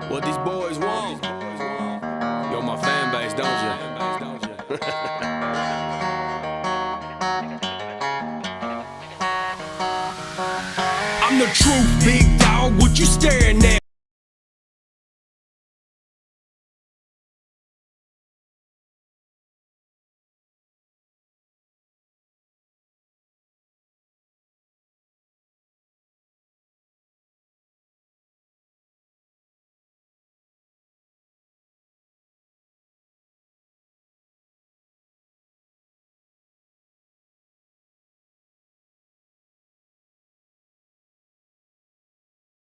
What these boys want? You're my fan base, don't you? I'm the truth, big dog. What you staring at?